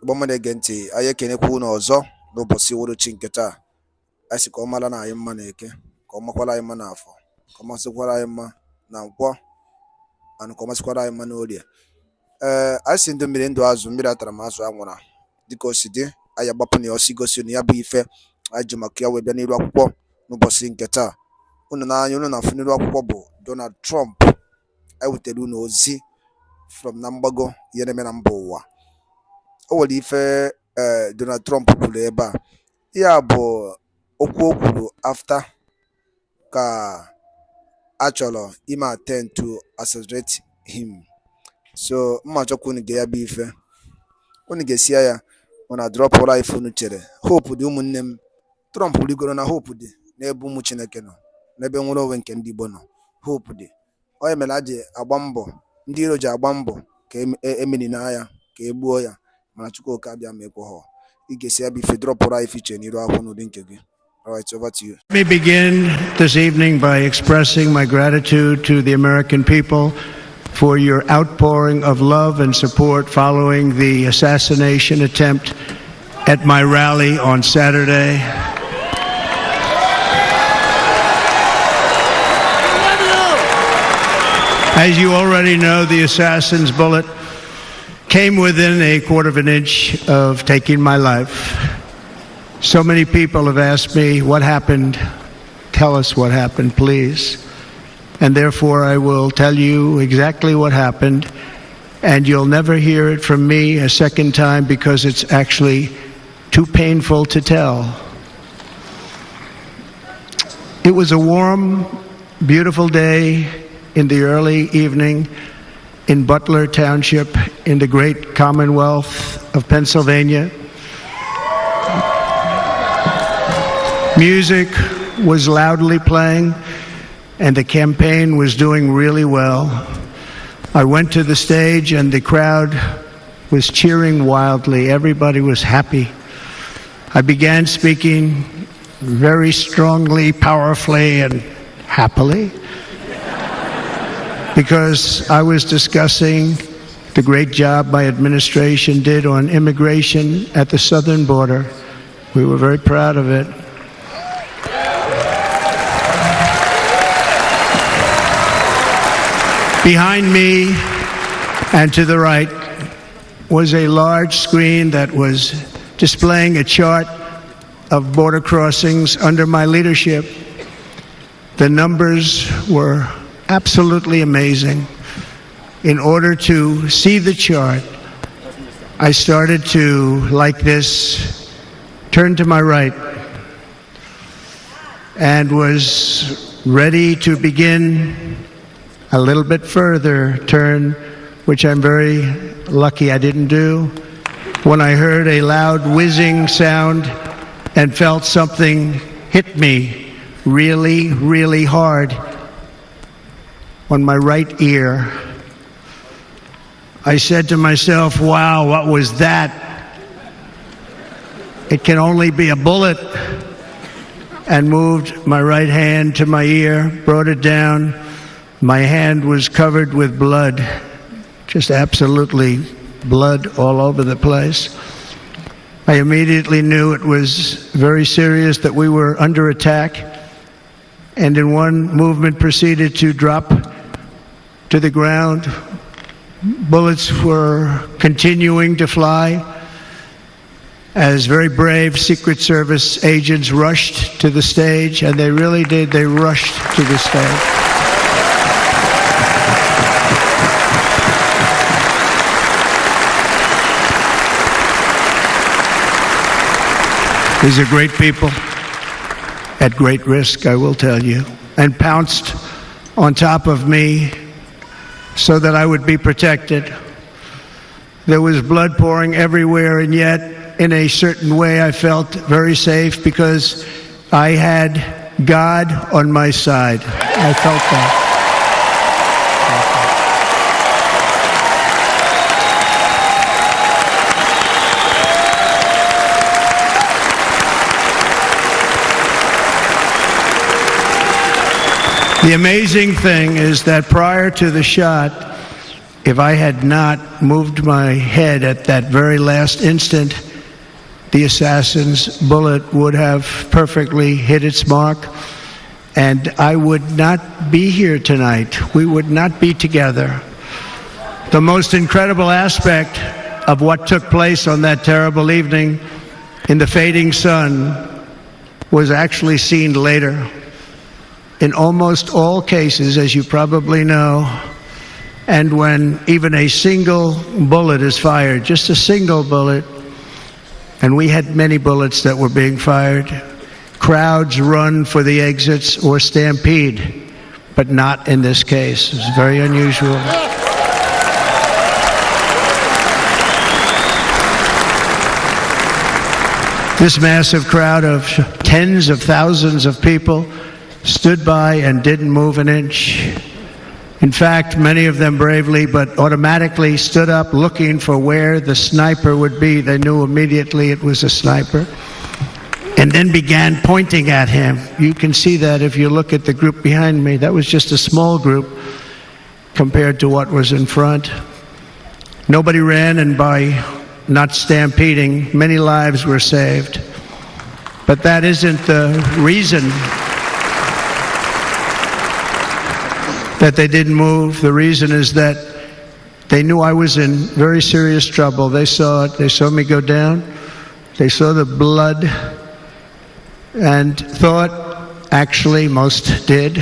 Igbo mmadụ ege ntị, anyị ekenekwa unu ọzọ n'ụbọchị uhuruchi nke taa. Anyị sị ka ọ mara na anyị mma na eke, ka ọ makwara anyị mma na afọ, ka ọ masịkwara anyị mma na nkwọ, and ka ọ masịkwara anyị mma na orie. Anyị si ndụ mmiri ndụ azụ, mmiri atara m azụ anwụra, dịka o si dị. Anyị agbapụ na ya ọsọ igosi na ya bụ ife anyị ji maka ya wee bịa n'iru akwụkwọ n'ụbọchị nke taa. Unu na-anya, unu na-afụ n'iru akwụkwọ bụ Donald Trump. Anyị wetara unu ozi from na mgbago ihe na-eme na mba ụwa. O nwere ife Donald Trump kwuru ebe a. Ya bụ okwu o kwuru after ka a chọrọ ime attempt to assassinate him. So mma chọkwa unu ga ya bụ ife, unu ga-esi ya unu drọpụra ife unu chere. Hope dị ụmụnne m. Trump rigoro na hope dị n'ebe ụmụ Chineke nọ, n'ebe nwere onwe nke ndị Igbo nọ. Hope dị. Onye mere a ji agba mbọ, ndị iro ji agba mbọ ka emenina ya, ka e gbuo ya, mana Chukwuka abịa mekwa ha. Ị ga-esi ya bụ ife drọpụra ife iche n'iru akwụkwọ n'ụdị nke gị. All right, over to you. Let me begin this evening by expressing my gratitude to the American people for your outpouring of love and support following the assassination attempt at my rally on Saturday. As you already know, the assassin's bullet came within a quarter of an inch of taking my life. So many people have asked me, what happened? Tell us what happened, please. And therefore, I will tell you exactly what happened, and you'll never hear it from me a second time because it's actually too painful to tell. It was a warm, beautiful day in the early evening in Butler Township in the great Commonwealth of Pennsylvania. Music was loudly playing, and the campaign was doing really well. I went to the stage, and the crowd was cheering wildly. Everybody was happy. I began speaking very strongly, powerfully, and happily, because I was discussing the great job my administration did on immigration at the southern border. We were very proud of it. Behind me and to the right was a large screen that was displaying a chart of border crossings under my leadership. The numbers were absolutely amazing. In order to see the chart, I started to, like this, turn to my right and was ready to begin a little bit further turn, which I'm very lucky I didn't do, when I heard a loud whizzing sound and felt something hit me really, really hard on my right ear. I said to myself, wow, what was that? It can only be a bullet. And moved my right hand to my ear, brought it down. My hand was covered with blood, just absolutely blood all over the place. I immediately knew it was very serious, that we were under attack, and in one movement proceeded to drop to the ground. Bullets were continuing to fly as very brave Secret Service agents rushed to the stage, and they really did, they rushed to the stage. These are great people, at great risk, I will tell you, and pounced on top of me so that I would be protected. There was blood pouring everywhere, and yet, in a certain way, I felt very safe because I had God on my side. I felt that. The amazing thing is that prior to the shot, if I had not moved my head at that very last instant, the assassin's bullet would have perfectly hit its mark, and I would not be here tonight. We would not be together. The most incredible aspect of what took place on that terrible evening in the fading sun was actually seen later. In almost all cases, as you probably know, and when even a single bullet is fired, just a single bullet, and we had many bullets that were being fired, crowds run for the exits or stampede, but not in this case. It's very unusual. This massive crowd of tens of thousands of people stood by and didn't move an inch. In fact, many of them bravely but automatically stood up looking for where the sniper would be. They knew immediately it was a sniper, and then began pointing at him. You can see that if you look at the group behind me. That was just a small group compared to what was in front. Nobody ran, and by not stampeding, many lives were saved. But that isn't the reason that they didn't move. The reason is that they knew I was in very serious trouble. They saw it. They saw me go down. They saw the blood and thought, actually most did,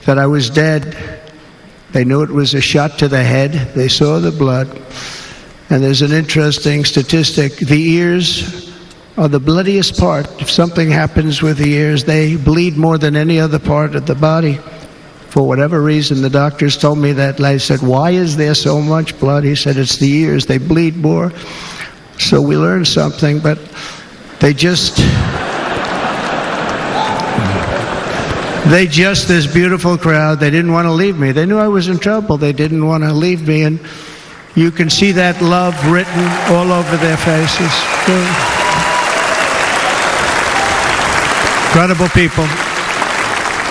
that I was dead. They knew it was a shot to the head. They saw the blood. And there's an interesting statistic. The ears are the bloodiest part. If something happens with the ears, they bleed more than any other part of the body. For whatever reason, the doctors told me that. I said, why is there so much blood? He said, it's the ears. They bleed more. So we learned something, but they just, this beautiful crowd, they didn't want to leave me. They knew I was in trouble. They didn't want to leave me. And you can see that love written all over their faces. Incredible people.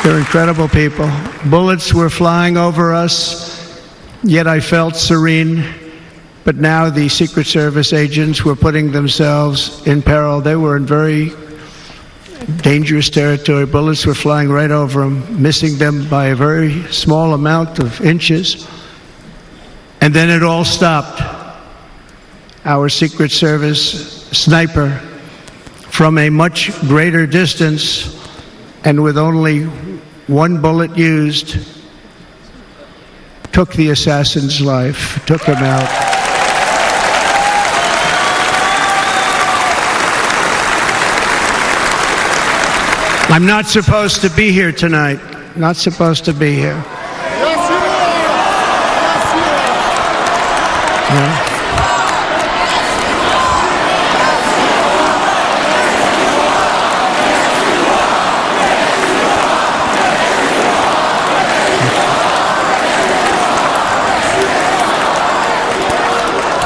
They're incredible people. Bullets were flying over us, yet I felt serene. But now the Secret Service agents were putting themselves in peril. They were in very dangerous territory. Bullets were flying right over them, missing them by a very small amount of inches. And then it all stopped. Our Secret Service sniper, from a much greater distance and with only one bullet used, took the assassin's life, took him out. I'm not supposed to be here tonight. Not supposed to be here. Yes, you are. Yes, you are. Yeah.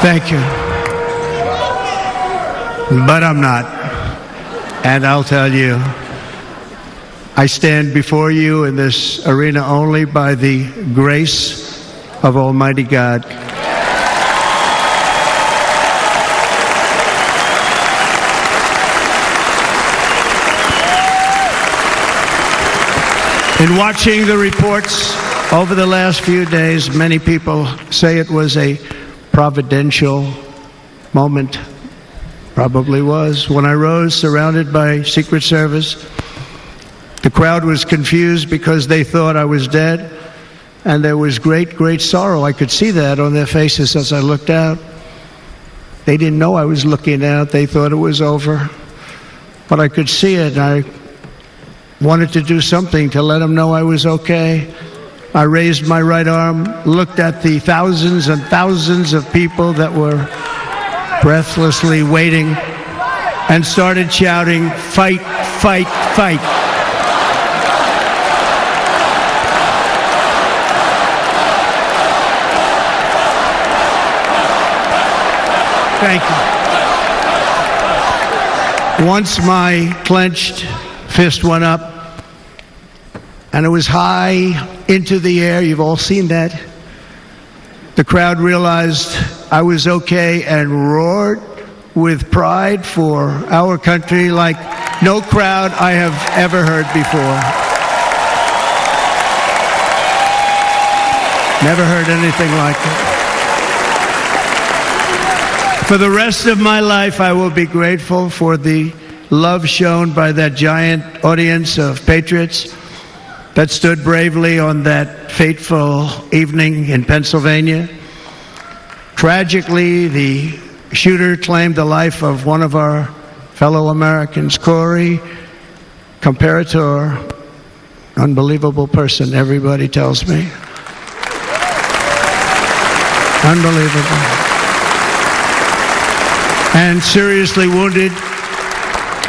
Thank you. But I'm not. And I'll tell you, I stand before you in this arena only by the grace of Almighty God. In watching the reports over the last few days, many people say it was a providential moment. Probably was. When I rose surrounded by Secret Service, the crowd was confused because they thought I was dead, and there was great, great sorrow. I could see that on their faces as I looked out. They didn't know I was looking out. They thought it was over. But I could see it, and I wanted to do something to let them know I was okay. I raised my right arm, looked at the thousands and thousands of people that were breathlessly waiting, and started shouting, "Fight, fight, fight." Thank you. Once my clenched fist went up, and it was high into the air. You've all seen that. The crowd realized I was okay and roared with pride for our country like no crowd I have ever heard before. Never heard anything like it. For the rest of my life, I will be grateful for the love shown by that giant audience of patriots that stood bravely on that fateful evening in Pennsylvania. Tragically, the shooter claimed the life of one of our fellow Americans, Corey Comparator. Unbelievable person, everybody tells me. Unbelievable. And seriously wounded.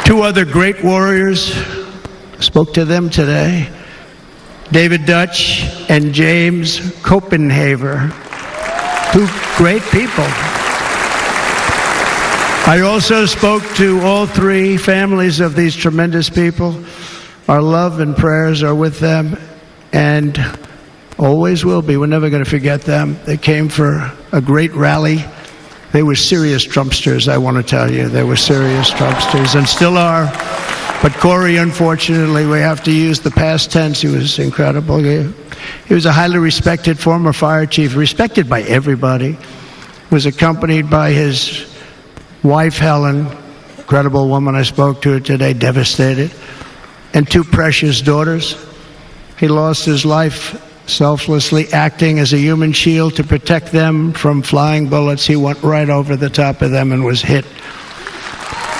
Two other great warriors, spoke to them today. David Dutch and James Copenhaver. Two great people. I also spoke to all three families of these tremendous people. Our love and prayers are with them and always will be. We're never going to forget them. They came for a great rally. They were serious Trumpsters, I want to tell you. They were serious Trumpsters and still are. But Corey, unfortunately, we have to use the past tense. He was incredible. He was a highly respected former fire chief, respected by everybody. Was accompanied by his wife, Helen, incredible woman. I spoke to her today, devastated, and two precious daughters. He lost his life selflessly acting as a human shield to protect them from flying bullets. He went right over the top of them and was hit.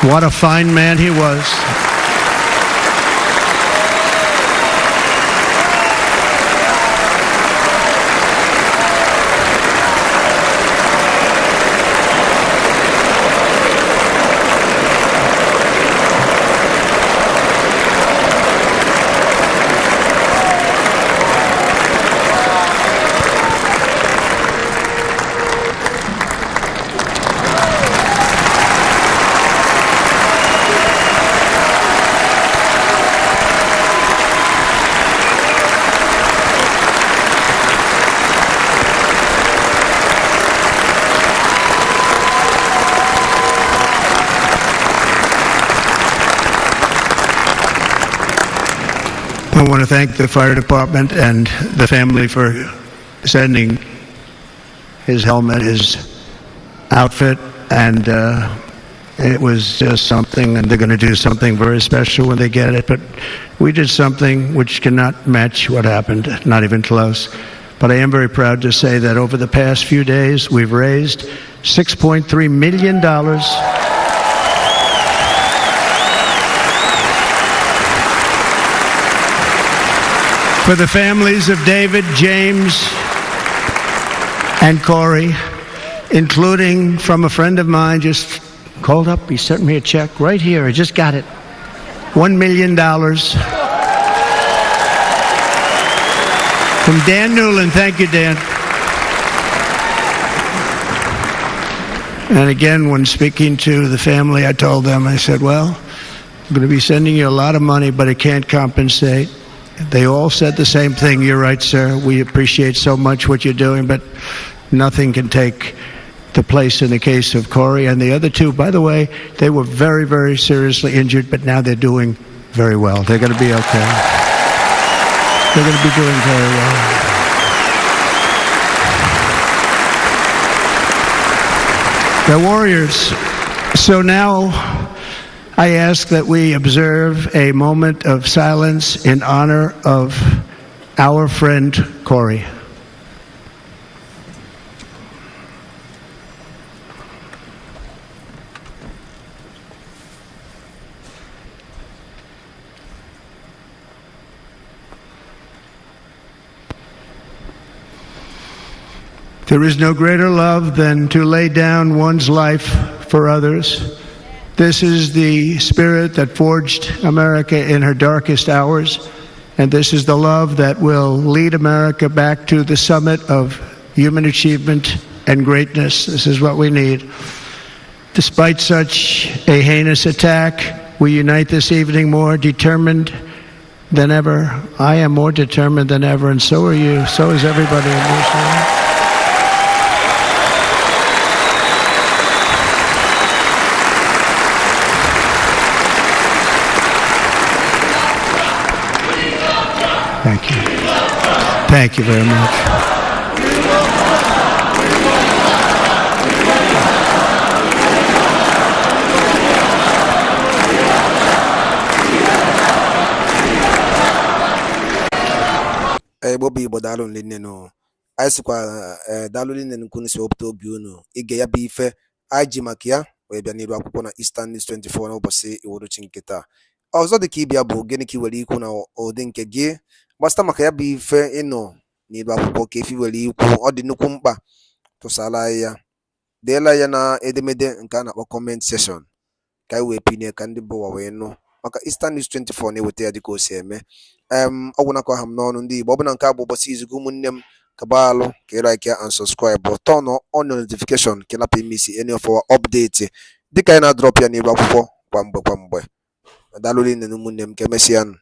What a fine man he was. I want to thank the fire department and the family for sending his helmet, his outfit, and it was just something, and they're going to do something very special when they get it. But we did something which cannot match what happened, not even close. But I am very proud to say that over the past few days, we've raised $6.3 million for the families of David, James, and Corey, including from a friend of mine just called up. He sent me a check right here. I just got it. $1 million from Dan Newland. Thank you, Dan. And again, when speaking to the family, I told them, I said, well, I'm going to be sending you a lot of money, but it can't compensate. They all said the same thing. You're right, sir. We appreciate so much what you're doing, but nothing can take the place in the case of Corey. And the other two, by the way, they were very, very seriously injured, but now they're doing very well. They're going to be okay. They're going to be doing very well. They're warriors. So now I ask that we observe a moment of silence in honor of our friend Corey. There is no greater love than to lay down one's life for others. This is the spirit that forged America in her darkest hours, and this is the love that will lead America back to the summit of human achievement and greatness. This is what we need. Despite such a heinous attack, we unite this evening more determined than ever. I am more determined than ever, and so are you. So is everybody in this room. Thank you. Thank you very much. Bobi Igbo daalụ nne no. Anyị sịkwa daalụ nne nkunu si wepụta obi unu ige ya bụ ife anyị ji maka ya wee bịa n'iru akwụkwọ na Eastern News 24 n'ụbọchị iwuruchi nke taa. Ọzọ dị ka ịbịa bụ gịnị ka i were ikwu na ụdị nke gị gbasịta maka ya bụ ife ịnọ n'iru akwụkwọ ka efi were ikwu ọ dị nnukwu mkpa tụsala ya deela ya na edemede nke a na-akpọ comment section ka anyị wee pinye ka ndị bụ ụwa wee nụ maka Eastern News 24 na-eweta ya dịka o si eme ọgwụ nakọ ha m n'ọnụ ndị Igbo ọ bụla nke a bụ ụbọchị izugo ụmụnne m kabalụ ka like and subscribe turn on notification ka napụ imisi any of our update dịka anyị na-adrọp ya n'iru akwụkwọ kwa mgbe daalụ nne na ụmụnne m ka emesịanụ.